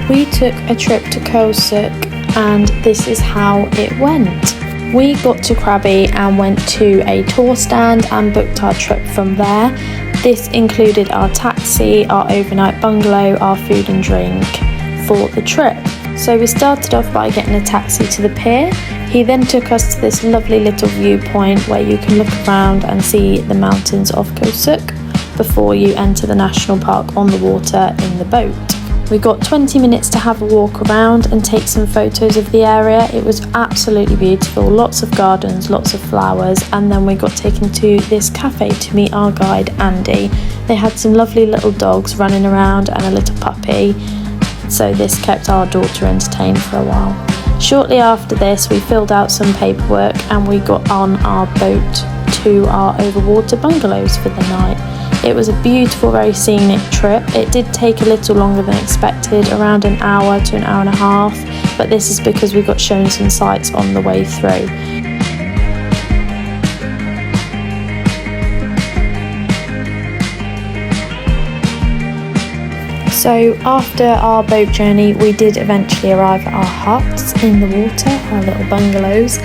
We took a trip to Khao Sok and this is how it went. We got to Krabi and went to a tour stand and booked our trip from there. This included our taxi, our overnight bungalow, our food and drink for the trip. So we started off by getting a taxi to the pier. He then took us to this lovely little viewpoint where you can look around and see the mountains of Khao Sok before you enter the national park on the water in the boat. We got 20 minutes to have a walk around and take some photos of the area. It was absolutely beautiful, lots of gardens, lots of flowers, and then we got taken to this cafe to meet our guide Andy. They had some lovely little dogs running around and a little puppy, so this kept our daughter entertained for a while. Shortly after this we filled out some paperwork and we got on our boat to our overwater bungalows for the night. It was a beautiful, very scenic trip. It did take a little longer than expected, around an hour to an hour and a half, but this is because we got shown some sights on the way through. So after our boat journey, we did eventually arrive at our huts in the water, our little bungalows.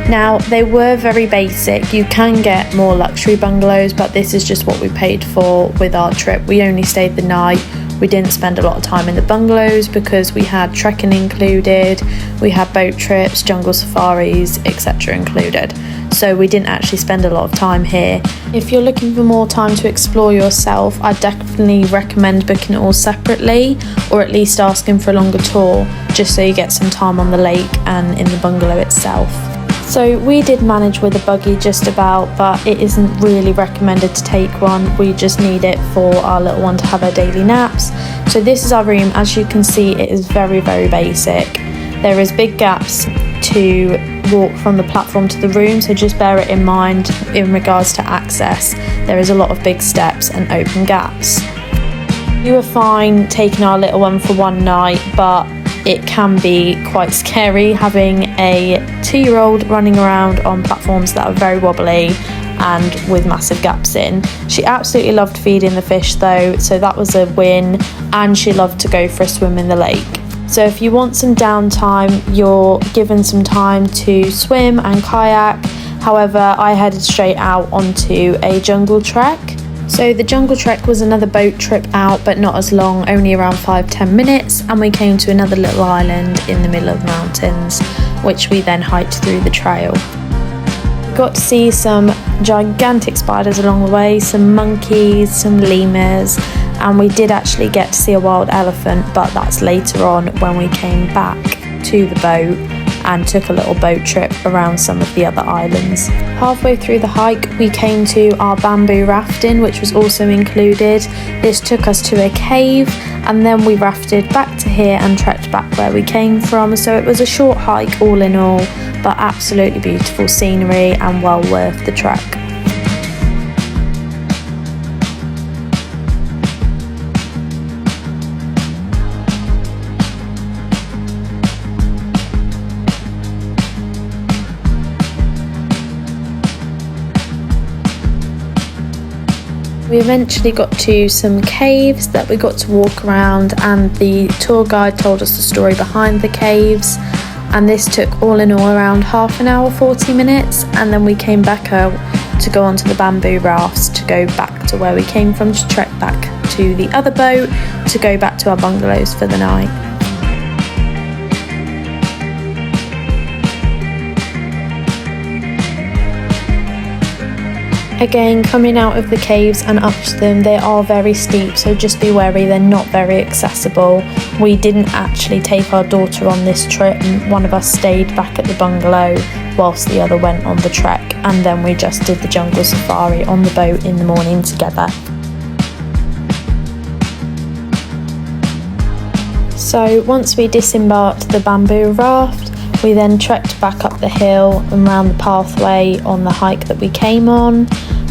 Now, they were very basic. You can get more luxury bungalows, but this is just what we paid for with our trip. We only stayed the night. We didn't spend a lot of time in the bungalows because we had trekking included, we had boat trips, jungle safaris, etc. included. So we didn't actually spend a lot of time here. If you're looking for more time to explore yourself, I definitely recommend booking it all separately, or at least asking for a longer tour, just so you get some time on the lake and in the bungalow itself. So we did manage with a buggy just about, but it isn't really recommended to take one. We just need it for our little one to have her daily naps. So this is our room. As you can see, it is very, very basic. There is big gaps to walk from the platform to the room, so just bear it in mind in regards to access. There is a lot of big steps and open gaps. We were fine taking our little one for one night, but it can be quite scary having a 2-year-old running around on platforms that are very wobbly and with massive gaps in. She absolutely loved feeding the fish though, so that was a win, and she loved to go for a swim in the lake. So if you want some downtime, you're given some time to swim and kayak. However, I headed straight out onto a jungle trek. So the jungle trek was another boat trip out, but not as long, only around 5-10 minutes, and we came to another little island in the middle of the mountains, which we then hiked through the trail. We got to see some gigantic spiders along the way, some monkeys, some lemurs, and we did actually get to see a wild elephant, but that's later on when we came back to the boat and took a little boat trip around some of the other islands. Halfway through the hike, we came to our bamboo rafting, which was also included. This took us to a cave, and then we rafted back to here and trekked back where we came from. So it was a short hike all in all, but absolutely beautiful scenery and well worth the trek. We eventually got to some caves that we got to walk around, and the tour guide told us the story behind the caves, and this took all in all around half an hour, 40 minutes, and then we came back out to go onto the bamboo rafts to go back to where we came from, to trek back to the other boat to go back to our bungalows for the night. Again, coming out of the caves and up to them, they are very steep, so just be wary, they're not very accessible. We didn't actually take our daughter on this trip, and one of us stayed back at the bungalow whilst the other went on the trek, and then we just did the jungle safari on the boat in the morning together. So once we disembarked the bamboo raft, we then trekked back up the hill and round the pathway on the hike that we came on,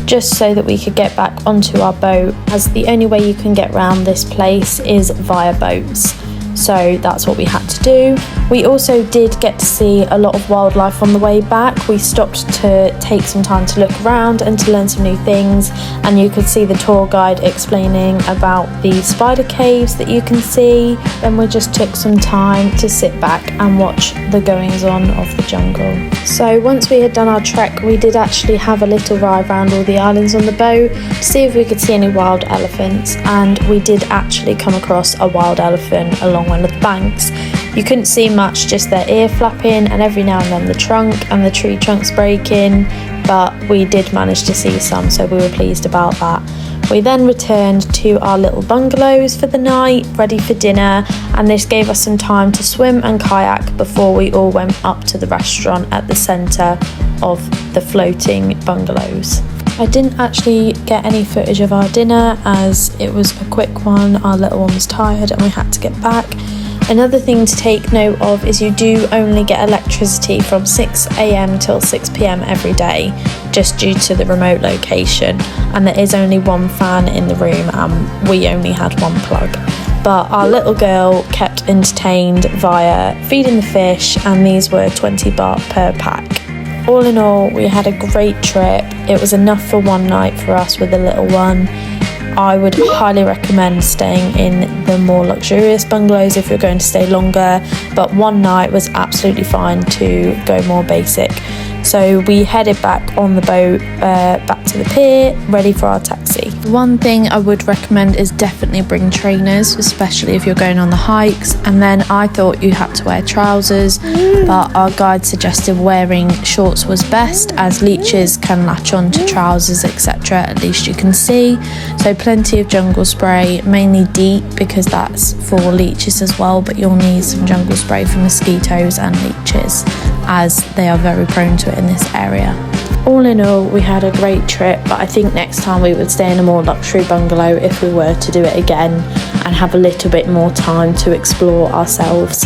just so that we could get back onto our boat, as the only way you can get around this place is via boats. So that's what we had to do. We also did get to see a lot of wildlife on the way back. We stopped to take some time to look around and to learn some new things, and you could see the tour guide explaining about the spider caves that you can see. Then we just took some time to sit back and watch the goings on of the jungle. So once we had done our trek, we did actually have a little ride around all the islands on the boat to see if we could see any wild elephants, and we did actually come across a wild elephant along one of the banks. You couldn't see much, just their ear flapping and every now and then the trunk and the tree trunks breaking, but we did manage to see some, so we were pleased about that. We then returned to our little bungalows for the night, ready for dinner, and this gave us some time to swim and kayak before we all went up to the restaurant at the centre of the floating bungalows. I didn't actually get any footage of our dinner as it was a quick one. Our little one was tired and we had to get back. Another thing to take note of is you do only get electricity from 6 AM till 6 PM every day, just due to the remote location, and there is only one fan in the room and we only had one plug. But our little girl kept entertained via feeding the fish, and these were 20 baht per pack. All in all, we had a great trip. It was enough for one night for us with the little one. I would highly recommend staying in the more luxurious bungalows if you're going to stay longer, but one night was absolutely fine to go more basic. So we headed back on the boat, back to the pier, ready for our taxi. One thing I would recommend is definitely bring trainers, especially if you're going on the hikes. And then I thought you had to wear trousers, but our guide suggested wearing shorts was best, as leeches can latch on to trousers, etc. At least you can see. So plenty of jungle spray, mainly deep because that's for leeches as well, but you'll need some jungle spray for mosquitoes and leeches, as they are very prone to it in this area. All in all, we had a great trip, but I think next time we would stay in a more luxury bungalow if we were to do it again and have a little bit more time to explore ourselves.